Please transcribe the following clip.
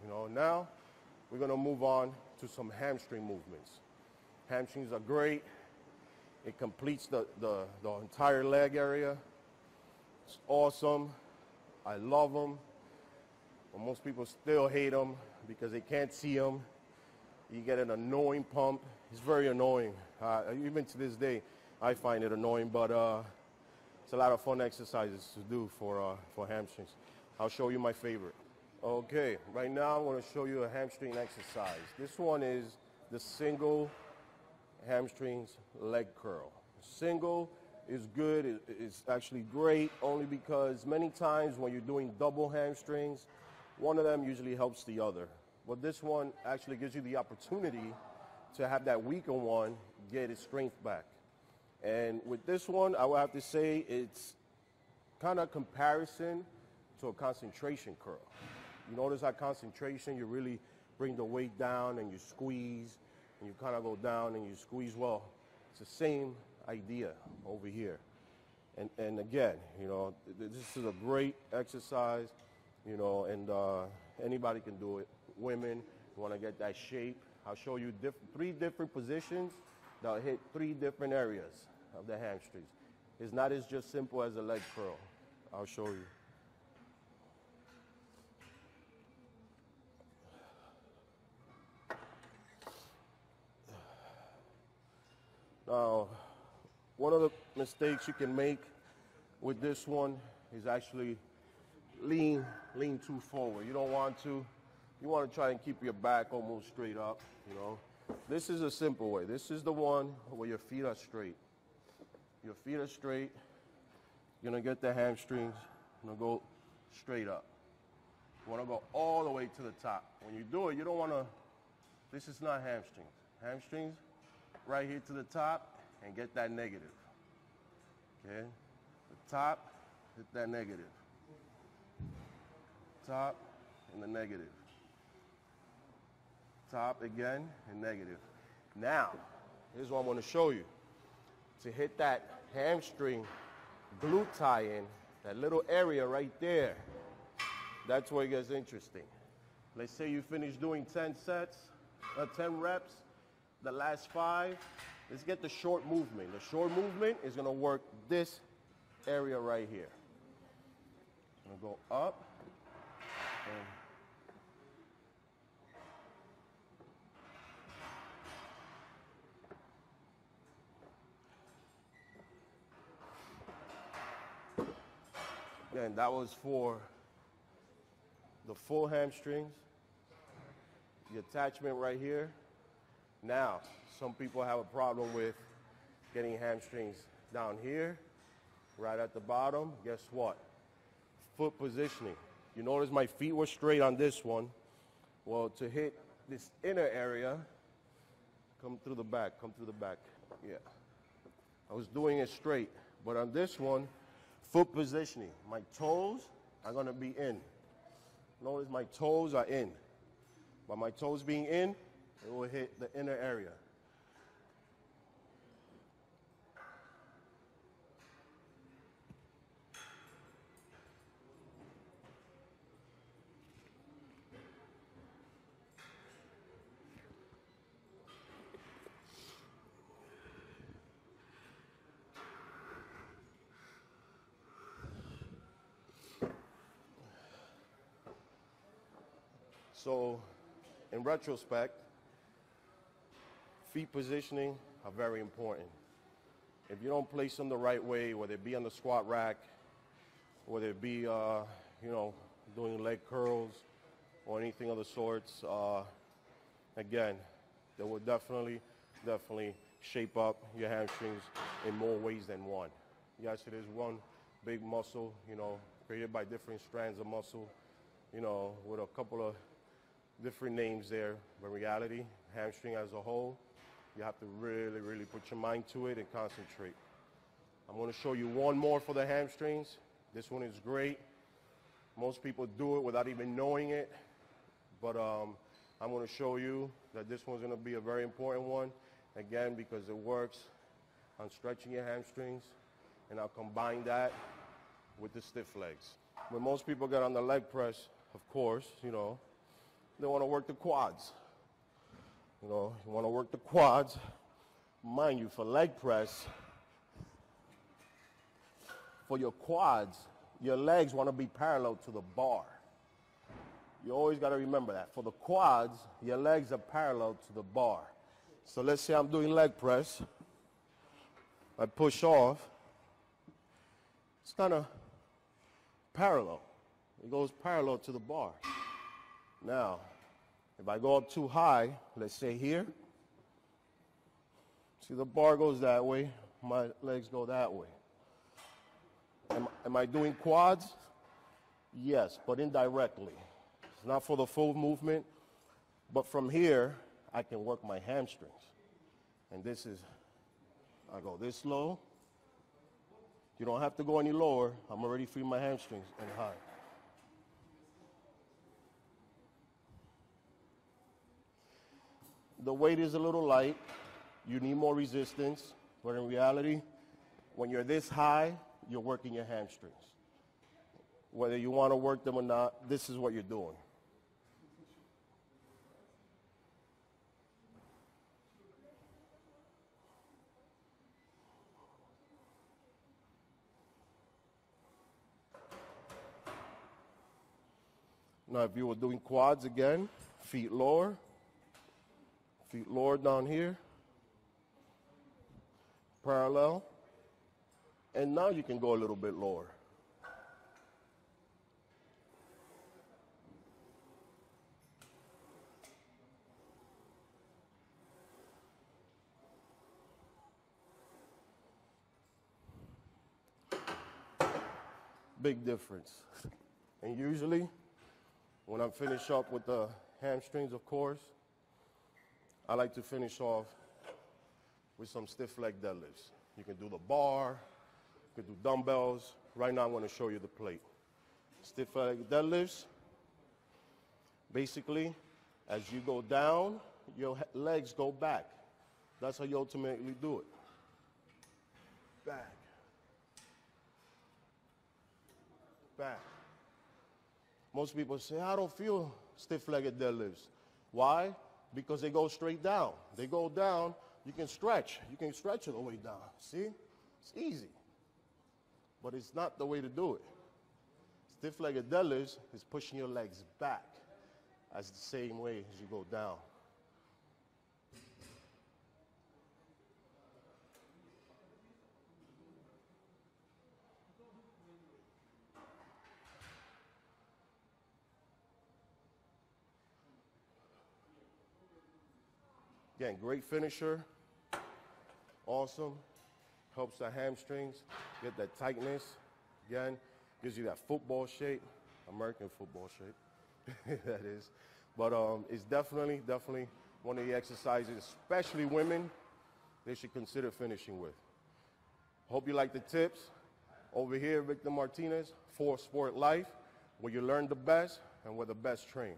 Now we're gonna move on to some hamstring movements. Hamstrings are great. It completes the entire leg area. It's awesome. I love them. But most people still hate them because they can't see them. You get an annoying pump. It's very annoying. Even to this day, I find it annoying, but it's a lot of fun exercises to do for hamstrings. I'll show you my favorite. Okay, right now I'm going to show you a hamstring exercise. This one is the single hamstrings leg curl. Single is good. It's actually great only because many times when you're doing double hamstrings, one of them usually helps the other. But this one actually gives you the opportunity to have that weaker one get its strength back. And with this one, I would have to say it's kind of comparison to a concentration curl. You notice that concentration, you really bring the weight down and you squeeze, and you kind of go down and you squeeze. Well, it's the same idea over here. And again, this is a great exercise, and anybody can do it. Women, you want to get that shape. I'll show you three different positions that'll hit three different areas of the hamstrings. It's not as just simple as a leg curl. I'll show you. Now, one of the mistakes you can make with this one is actually lean too forward. You don't want to. You want to try and keep your back almost straight up, This is a simple way. This is the one where your feet are straight. Your feet are straight. You're going to get the hamstrings. You're going to go straight up. You want to go all the way to the top. When you do it, you don't want to, this is not hamstrings. Hamstrings, right here to the top, and get that negative. Okay? The top, hit that negative. Top, and the negative. Top again, and negative. Now, here's what I'm going to show you. To hit that hamstring glute tie-in, that little area right there, that's where it gets interesting. Let's say you finish doing 10 reps, the last 5, let's get the short movement. The short movement is going to work this area right here. I'm going to go up and again, that was for the full hamstrings, the attachment right here. Now, some people have a problem with getting hamstrings down here, right at the bottom. Guess what? Foot positioning. You notice my feet were straight on this one. Well, to hit this inner area, come through the back. Yeah. I was doing it straight, but on this one, foot positioning. My toes are going to be in. Notice my toes are in. By my toes being in, it will hit the inner area. So, in retrospect, feet positioning are very important. If you don't place them the right way, whether it be on the squat rack, whether it be, doing leg curls or anything of the sorts, again, they will definitely shape up your hamstrings in more ways than one. Yes, it is one big muscle, created by different strands of muscle, with a couple of different names there, but in reality, hamstring as a whole, you have to really put your mind to it and concentrate. I'm going to show you one more for the hamstrings. This one is great. Most people do it without even knowing it, but I'm going to show you that this one's going to be a very important one, again, because it works on stretching your hamstrings, and I'll combine that with the stiff legs. When most people get on the leg press, of course, They want to work the quads. You know, you want to work the quads. Mind you, for leg press, for your quads, your legs want to be parallel to the bar. You always got to remember that. For the quads, your legs are parallel to the bar. So let's say I'm doing leg press. I push off. It's kind of parallel. It goes parallel to the bar. Now, if I go up too high, let's say here, see the bar goes that way, my legs go that way. Am I doing quads? Yes, but indirectly. It's not for the full movement, but from here, I can work my hamstrings. And this is, I go this low. You don't have to go any lower. I'm already freeing my hamstrings and high. The weight is a little light. You need more resistance. But in reality, when you're this high, you're working your hamstrings. Whether you want to work them or not, this is what you're doing. Now, if you were doing quads again, feet lower down here, parallel, and now you can go a little bit lower. Big difference. And usually, when I'm finished up with the hamstrings, of course, I like to finish off with some stiff leg deadlifts. You can do the bar, you can do dumbbells. Right now I'm going to show you the plate. Stiff leg deadlifts, basically, as you go down, your legs go back. That's how you ultimately do it. Back. Back. Most people say, I don't feel stiff-legged deadlifts. Why? Because they go straight down. They go down, you can stretch. You can stretch it all the way down. See? It's easy. But it's not the way to do it. Stiff-legged deadlifts is pushing your legs back as the same way as you go down. Again, great finisher, awesome, helps the hamstrings, get that tightness, again, gives you that football shape, American football shape, that is. But it's definitely one of the exercises, especially women, they should consider finishing with. Hope you like the tips. Over here, Victor Martinez, for Sport Life, where you learn the best and where the best train.